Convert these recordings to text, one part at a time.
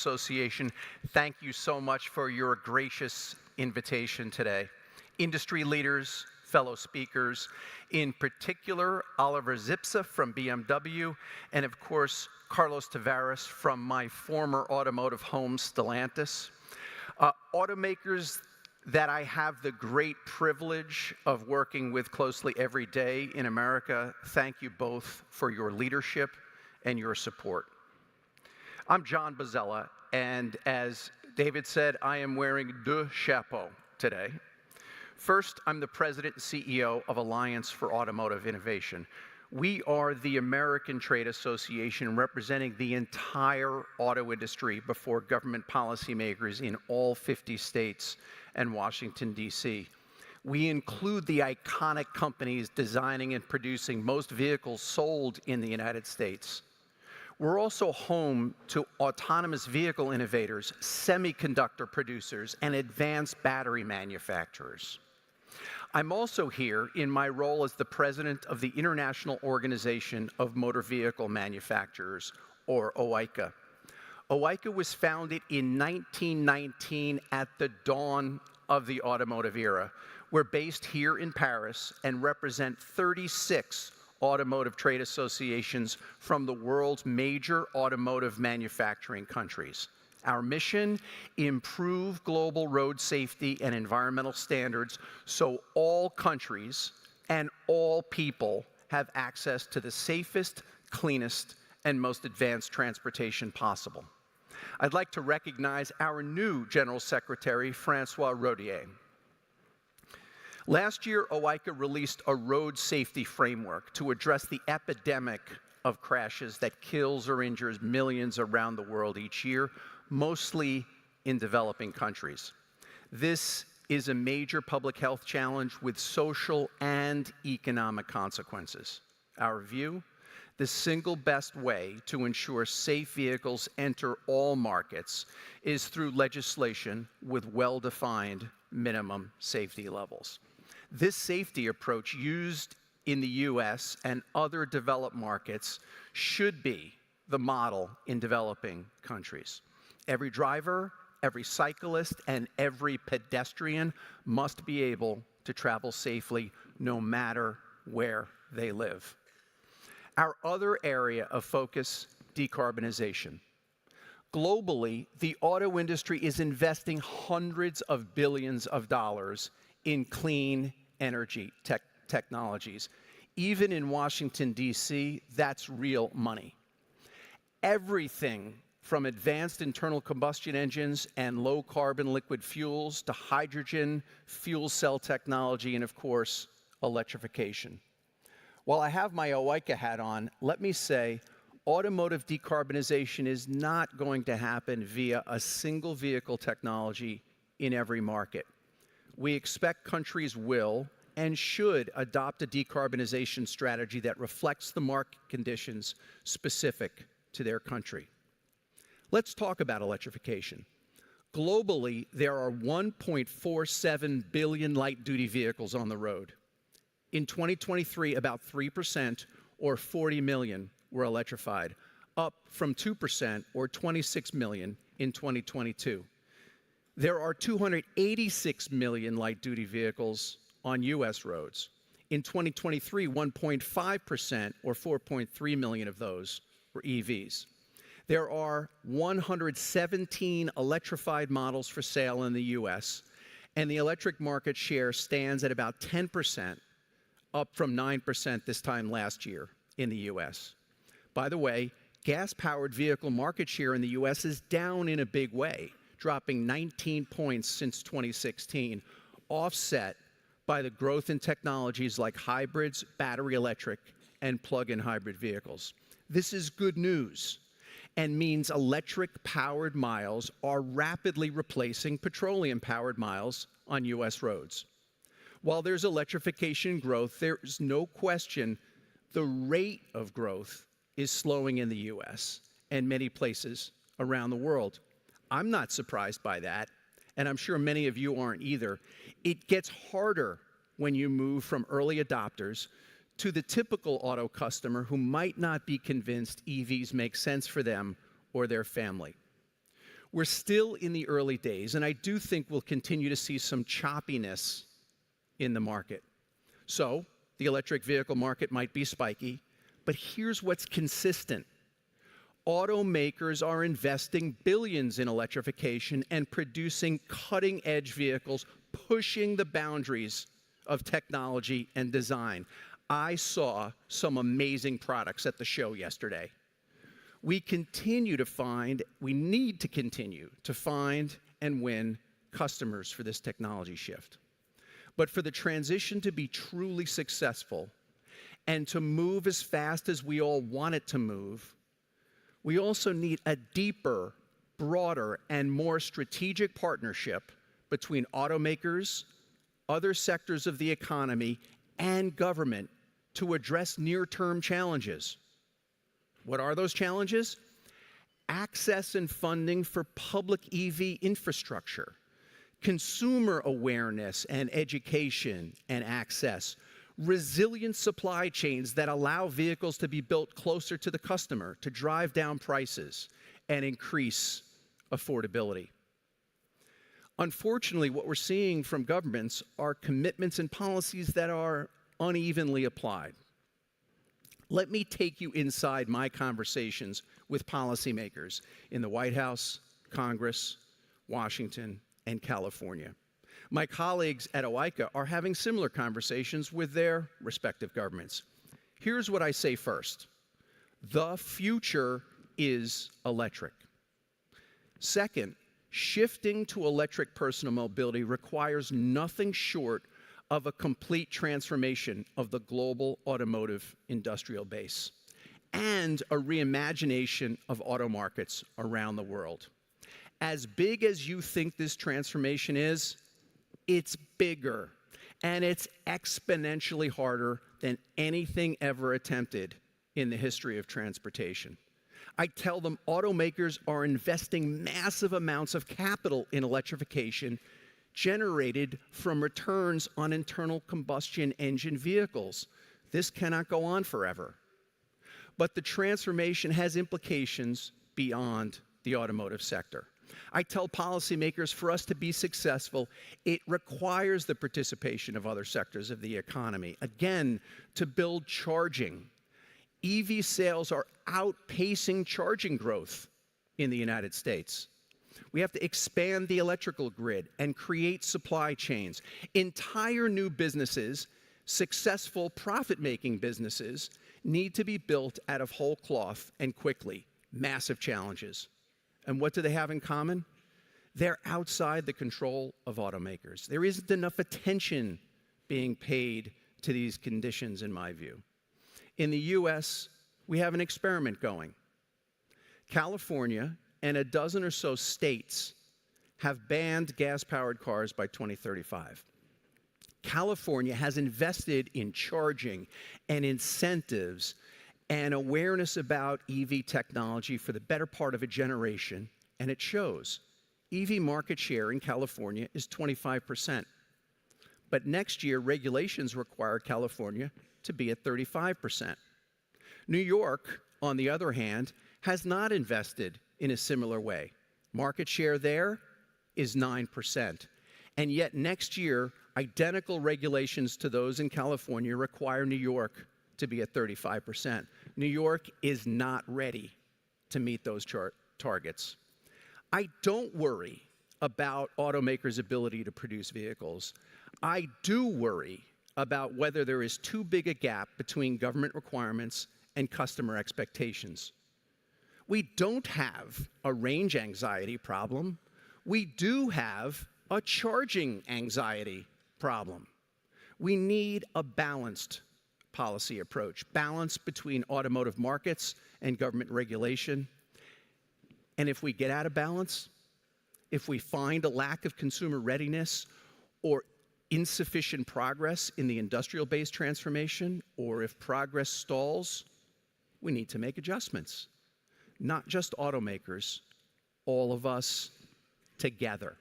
Association, thank you so much for your gracious invitation today. Industry leaders, fellow speakers, in particular, Oliver Zipse from BMW, and of course, Carlos Tavares from my former automotive home, Stellantis. Automakers that I have the great privilege of working with closely every day in America, thank you both for your leadership and your support. I'm John Bozzella, and as David said, I am wearing deux chapeaux today. First, I'm the President and CEO of Alliance for Automotive Innovation. We are the American trade association representing the entire auto industry before government policymakers in all 50 states and Washington, D.C. We include the iconic companies designing and producing most vehicles sold in the United States. We're also home to autonomous vehicle innovators, semiconductor producers, and advanced battery manufacturers. I'm also here in my role as the president of the International Organization of Motor Vehicle Manufacturers, or OICA. OICA was founded in 1919 at the dawn of the automotive era. We're based here in Paris and represent 36 automotive trade associations from the world's major automotive manufacturing countries. Our mission, improve global road safety and environmental standards so all countries and all people have access to the safest, cleanest, and most advanced transportation possible. I'd like to recognize our new General Secretary, Francois Rodier. Last year, OICA released a road safety framework to address the epidemic of crashes that kills or injures millions around the world each year, mostly in developing countries. This is a major public health challenge with social and economic consequences. Our view, the single best way to ensure safe vehicles enter all markets is through legislation with well-defined minimum safety levels. This safety approach used in the US and other developed markets should be the model in developing countries. Every driver, every cyclist, and every pedestrian must be able to travel safely no matter where they live. Our other area of focus, decarbonization. Globally, the auto industry is investing hundreds of billions of dollars in clean energy technologies. Even in Washington, D.C., that's real money. Everything from advanced internal combustion engines and low-carbon liquid fuels to hydrogen, fuel cell technology, and of course, electrification. While I have my OICA hat on, let me say, automotive decarbonization is not going to happen via a single vehicle technology in every market. We expect countries will and should adopt a decarbonization strategy that reflects the market conditions specific to their country. Let's talk about electrification. Globally, there are 1.47 billion light-duty vehicles on the road. In 2023, about 3%, or 40 million, were electrified, up from 2%, or 26 million, in 2022. There are 286 million light-duty vehicles on U.S. roads. In 2023, 1.5%, or 4.3 million of those, were EVs. There are 117 electrified models for sale in the U.S., and the electric market share stands at about 10%, up from 9% this time last year in the U.S. By the way, gas-powered vehicle market share in the U.S. is down in a big way, dropping 19 points since 2016, offset by the growth in technologies like hybrids, battery electric, and plug-in hybrid vehicles. This is good news and means electric-powered miles are rapidly replacing petroleum-powered miles on U.S. roads. While there's electrification growth, there's no question the rate of growth is slowing in the U.S. and many places around the world. I'm not surprised by that, and I'm sure many of you aren't either. It gets harder when you move from early adopters to the typical auto customer who might not be convinced EVs make sense for them or their family. We're still in the early days, and I do think we'll continue to see some choppiness in the market. So, the electric vehicle market might be spiky, but here's what's consistent. Automakers are investing billions in electrification and producing cutting-edge vehicles, pushing the boundaries of technology and design. I saw some amazing products at the show yesterday. We need to continue to find and win customers for this technology shift. But for the transition to be truly successful and to move as fast as we all want it to move, we also need a deeper, broader, and more strategic partnership between automakers, other sectors of the economy, and government to address near-term challenges. What are those challenges? Access and funding for public EV infrastructure, consumer awareness and education and access, resilient supply chains that allow vehicles to be built closer to the customer to drive down prices and increase affordability. Unfortunately, what we're seeing from governments are commitments and policies that are unevenly applied. Let me take you inside my conversations with policymakers in the White House, Congress, Washington, and California. My colleagues at OICA are having similar conversations with their respective governments. Here's what I say first. The future is electric. Second, shifting to electric personal mobility requires nothing short of a complete transformation of the global automotive industrial base and a reimagination of auto markets around the world. As big as you think this transformation is, it's bigger, and it's exponentially harder than anything ever attempted in the history of transportation. I tell them automakers are investing massive amounts of capital in electrification generated from returns on internal combustion engine vehicles. This cannot go on forever. But the transformation has implications beyond the automotive sector. I tell policymakers for us to be successful, it requires the participation of other sectors of the economy. Again, to build charging. EV sales are outpacing charging growth in the United States. We have to expand the electrical grid and create supply chains. Entire new businesses, successful profit-making businesses, need to be built out of whole cloth and quickly. Massive challenges. And what do they have in common? They're outside the control of automakers. There isn't enough attention being paid to these conditions, in my view. In the US, we have an experiment going. California and a dozen or so states have banned gas-powered cars by 2035. California has invested in charging and incentives and awareness about EV technology for the better part of a generation, and it shows. EV market share in California is 25%. But next year, regulations require California to be at 35%. New York, on the other hand, has not invested in a similar way. Market share there is 9%. And yet next year, identical regulations to those in California require New York to be at 35%. New York is not ready to meet those targets. I don't worry about automakers' ability to produce vehicles. I do worry about whether there is too big a gap between government requirements and customer expectations. We don't have a range anxiety problem. We do have a charging anxiety problem. We need a balanced policy approach, balance between automotive markets and government regulation. And if we get out of balance, if we find a lack of consumer readiness or insufficient progress in the industrial-based transformation, or if progress stalls, we need to make adjustments. Not just automakers, all of us together.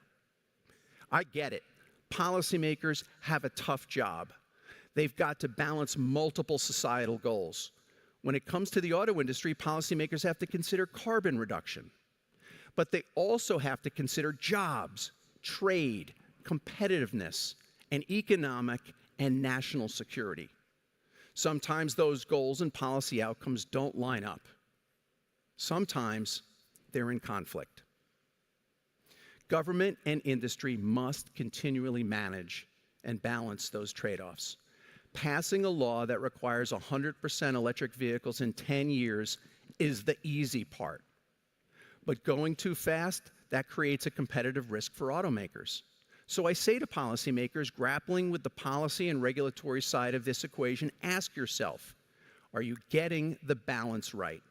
I get it. Policymakers have a tough job. They've got to balance multiple societal goals. When it comes to the auto industry, policymakers have to consider carbon reduction. But they also have to consider jobs, trade, competitiveness, and economic and national security. Sometimes those goals and policy outcomes don't line up. Sometimes they're in conflict. Government and industry must continually manage and balance those trade-offs. Passing a law that requires 100% electric vehicles in 10 years is the easy part. But going too fast, that creates a competitive risk for automakers. So I say to policymakers grappling with the policy and regulatory side of this equation, ask yourself, are you getting the balance right?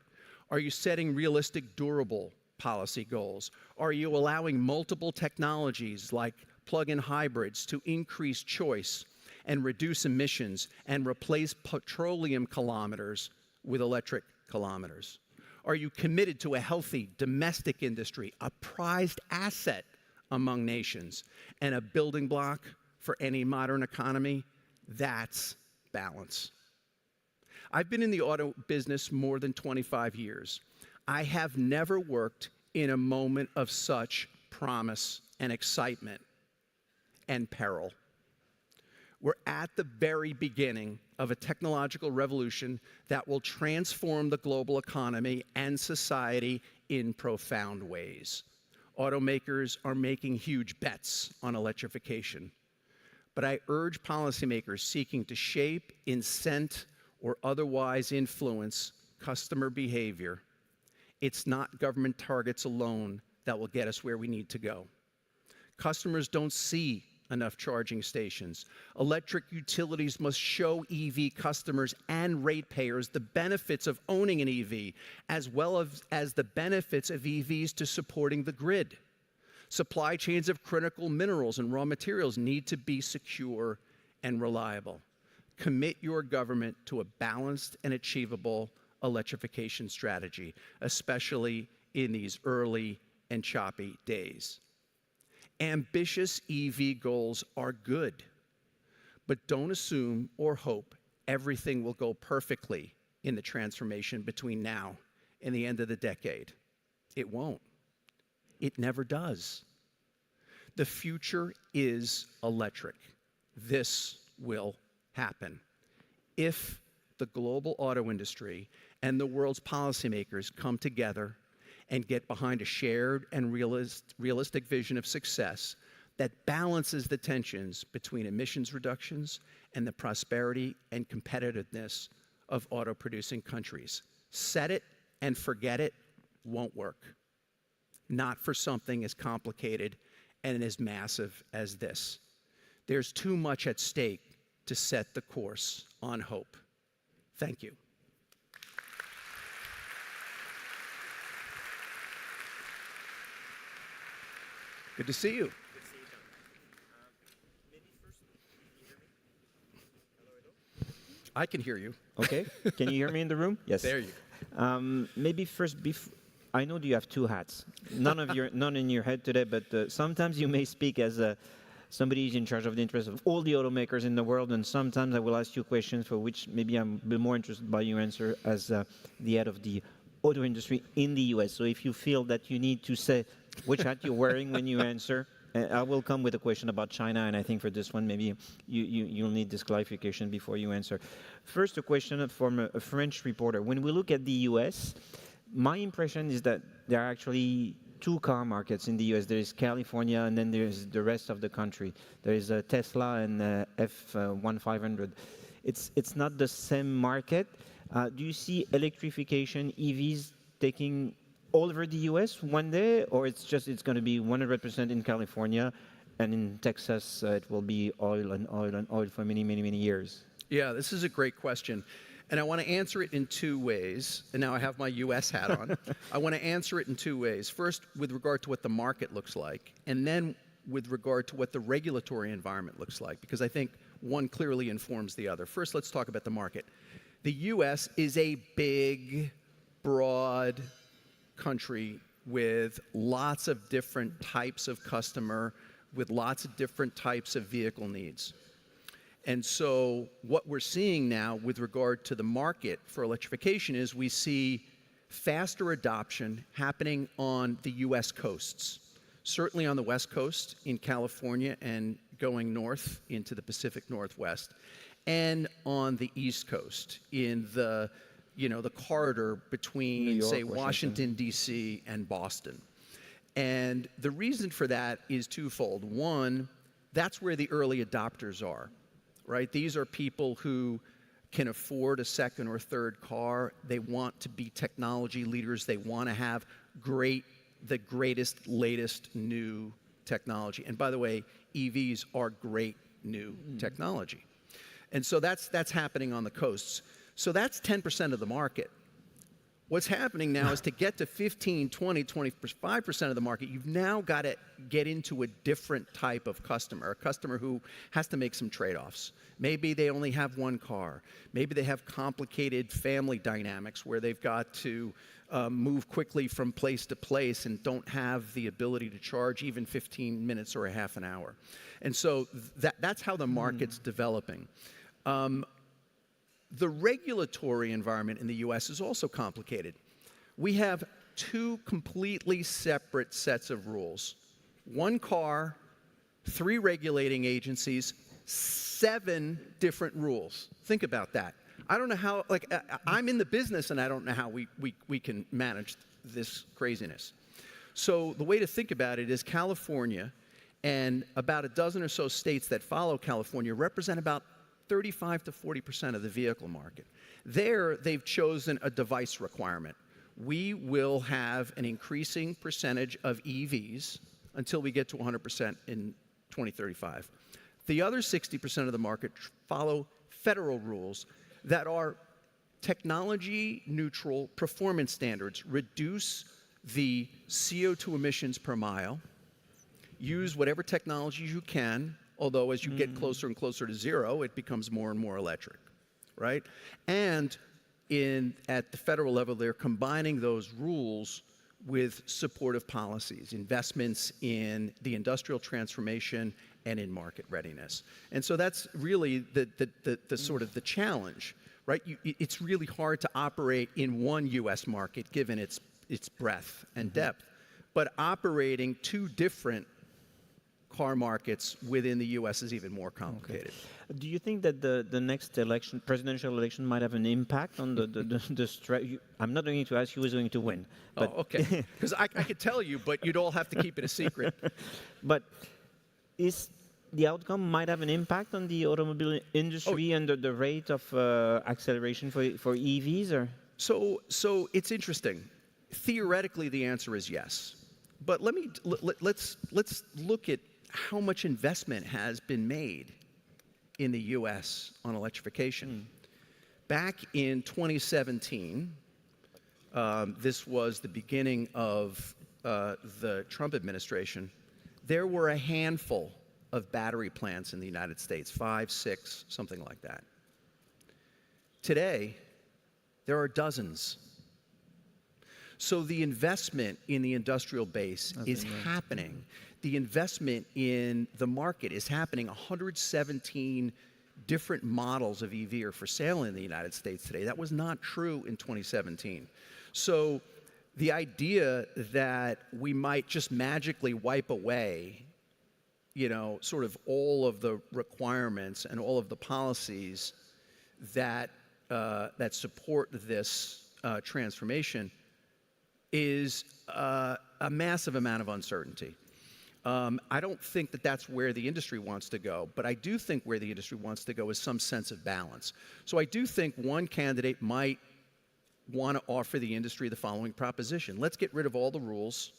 Are you setting realistic, durable policy goals? Are you allowing multiple technologies like plug-in hybrids to increase choice and reduce emissions and replace petroleum kilometers with electric kilometers? Are you committed to a healthy domestic industry, a prized asset among nations, and a building block for any modern economy? That's balance. I've been in the auto business more than 25 years. I have never worked in a moment of such promise and excitement and peril. We're at the very beginning of a technological revolution that will transform the global economy and society in profound ways. Automakers are making huge bets on electrification. But I urge policymakers seeking to shape, incent, or otherwise influence customer behavior. It's not government targets alone that will get us where we need to go. Customers don't see enough charging stations. Electric utilities must show EV customers and ratepayers the benefits of owning an EV, as well as the benefits of EVs to supporting the grid. Supply chains of critical minerals and raw materials need to be secure and reliable. Commit your government to a balanced and achievable electrification strategy, especially in these early and choppy days. Ambitious EV goals are good, but don't assume or hope everything will go perfectly in the transformation between now and the end of the decade. It won't. It never does. The future is electric. This will happen if the global auto industry and the world's policymakers come together and get behind a shared and realistic vision of success that balances the tensions between emissions reductions and the prosperity and competitiveness of auto-producing countries. Set it and forget it won't work. Not for something as complicated and as massive as this. There's too much at stake to set the course on hope. Thank you. Good to see you. Good to see you, John. Maybe first, can you hear me? Hello, hello? I can hear you. Okay. Can you hear me in the room? Yes. There you go. Maybe first, I know you have two hats. None in your head today, but sometimes you may speak as somebody who's in charge of the interests of all the automakers in the world, and sometimes I will ask you questions for which maybe I'm a bit more interested by your answer as the head of the auto industry in the US. So if you feel that you need to say which hat you're wearing when you answer, I will come with a question about China, and I think for this one, maybe you'll need this clarification before you answer. First, a question from a French reporter. When we look at the US, my impression is that there are actually two car markets in the US. There is California, and then there's the rest of the country. There is Tesla and F1500. It's not the same market. Do you see electrification, EVs, taking all over the US one day, or it's going to be 100% in California, and in Texas it will be oil and oil and oil for many, many, many years? Yeah, this is a great question. And I want to answer it in two ways. And now I have my US hat on. I want to answer it in two ways. First, with regard to what the market looks like, and then with regard to what the regulatory environment looks like, because I think one clearly informs the other. First, let's talk about the market. The US is a big, broad country with lots of different types of customer, with lots of different types of vehicle needs. And so what we're seeing now with regard to the market for electrification is we see faster adoption happening on the US coasts. Certainly on the West Coast in California and going north into the Pacific Northwest, and on the East Coast in the, the corridor between, say, Washington, D.C. and Boston. And the reason for that is twofold. One, that's where the early adopters are, right? These are people who can afford a second or third car. They want to be technology leaders. They want to have the greatest, latest new technology. And by the way, EVs are great new technology. And so that's happening on the coasts. So that's 10% of the market. What's happening now is to get to 15, 20, 25% of the market, you've now got to get into a different type of customer, a customer who has to make some trade-offs. Maybe they only have one car. Maybe they have complicated family dynamics where they've got to move quickly from place to place and don't have the ability to charge even 15 minutes or a half an hour. And so that's how the market's developing. The regulatory environment in the US is also complicated. We have two completely separate sets of rules. One car, 3 regulating agencies, 7 different rules. Think about that. I don't know how, I'm in the business and I don't know how we can manage this craziness. So the way to think about it is California and about a dozen or so states that follow California represent about 35 to 40% of the vehicle market. There, they've chosen a device requirement. We will have an increasing percentage of EVs until we get to 100% in 2035. The other 60% of the market follow federal rules that are technology neutral performance standards. Reduce the CO2 emissions per mile, use whatever technologies you can, although as you get closer and closer to zero, it becomes more and more electric, right? And at the federal level, they're combining those rules with supportive policies, investments in the industrial transformation and in market readiness. And so that's really the sort of the challenge, right? It's really hard to operate in one US market given its breadth and depth, but operating 2 different car markets within the U.S. is even more complicated. Okay. Do you think that the next election, presidential election, might have an impact on the strategy? I'm not going to ask you who's going to win. But okay. Because I could tell you, but you'd all have to keep it a secret. But is the outcome might have an impact on the automobile industry and the rate of acceleration for EVs, or? So it's interesting. Theoretically, the answer is yes. But let's look at how much investment has been made in the U.S. on electrification. Back in 2017, this was the beginning of the Trump administration, there were a handful of battery plants in the United States, 5, 6, something like that. Today, there are dozens. So the investment in the industrial base is happening. The investment in the market is happening. 117 different models of EV are for sale in the United States today. That was not true in 2017. So the idea that we might just magically wipe away, sort of all of the requirements and all of the policies that support this transformation is a massive amount of uncertainty. I don't think that that's where the industry wants to go, but I do think where the industry wants to go is some sense of balance. So I do think one candidate might want to offer the industry the following proposition. Let's get rid of all the rules,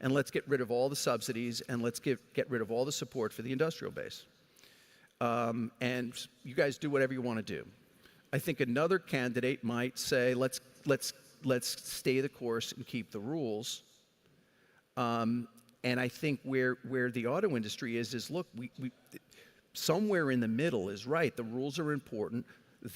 and let's get rid of all the subsidies, and let's get rid of all the support for the industrial base. And you guys do whatever you want to do. I think another candidate might say, let's stay the course and keep the rules. And I think where the auto industry is look, we somewhere in the middle is right. The rules are important.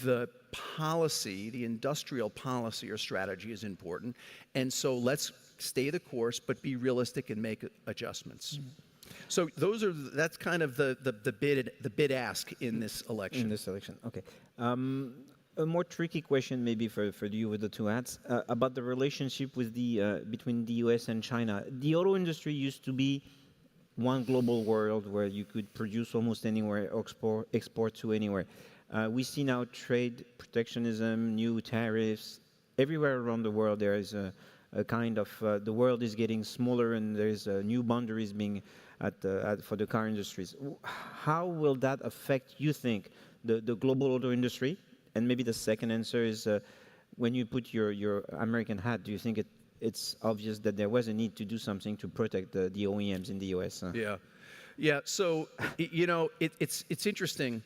The policy, the industrial policy or strategy is important. And so let's stay the course, but be realistic and make adjustments. So that's kind of the bid ask in this election. In this election, okay. A more tricky question, maybe for you with the two hats, about the relationship with between the US and China. The auto industry used to be one global world where you could produce almost anywhere, export to anywhere. We see now trade protectionism, new tariffs. Everywhere around the world there is a kind of, the world is getting smaller and there's new boundaries being for the car industries. How will that affect, you think, the global auto industry? And maybe the second answer is, when you put your American hat, do you think it's obvious that there was a need to do something to protect the OEMs in the US? Yeah. So it's interesting.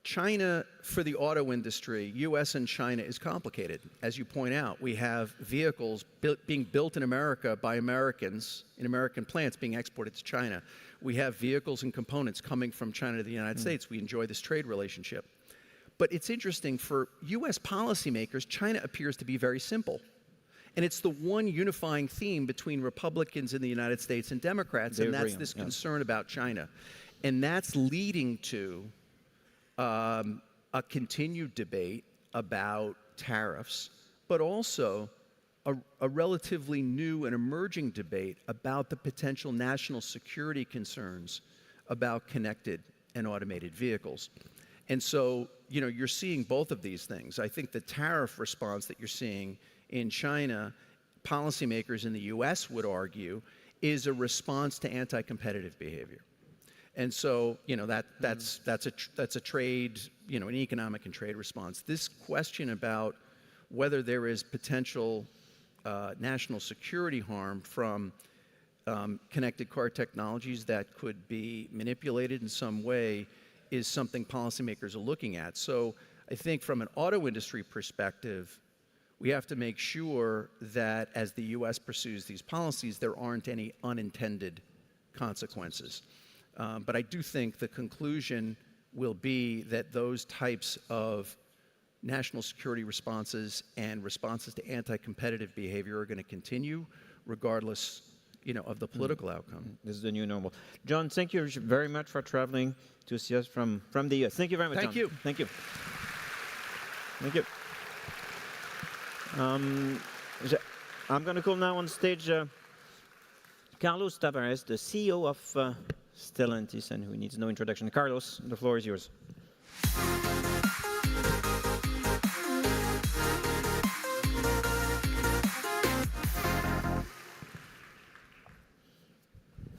China, for the auto industry, US and China is complicated. As you point out, we have vehicles being built in America by Americans in American plants being exported to China. We have vehicles and components coming from China to the United States. We enjoy this trade relationship. But it's interesting, for US policymakers, China appears to be very simple. And it's the one unifying theme between Republicans in the United States and Democrats, and that's this concern about China. And that's leading to a continued debate about tariffs, but also a relatively new and emerging debate about the potential national security concerns about connected and automated vehicles. And so, you're seeing both of these things. I think the tariff response that you're seeing in China, policymakers in the US would argue, is a response to anti-competitive behavior. And so, that's a trade, an economic and trade response. This question about whether there is potential national security harm from connected car technologies that could be manipulated in some way is something policymakers are looking at. So I think from an auto industry perspective, we have to make sure that as the US pursues these policies, there aren't any unintended consequences. But I do think the conclusion will be that those types of national security responses and responses to anti-competitive behavior are going to continue regardless, of the political outcome. This is the new normal. John, thank you very much for traveling to see us from the US. Thank you very much, Thank John. you. Thank you. Thank you. I'm going to call now on stage Carlos Tavares, the CEO of Stellantis, and who needs no introduction. Carlos, the floor is yours.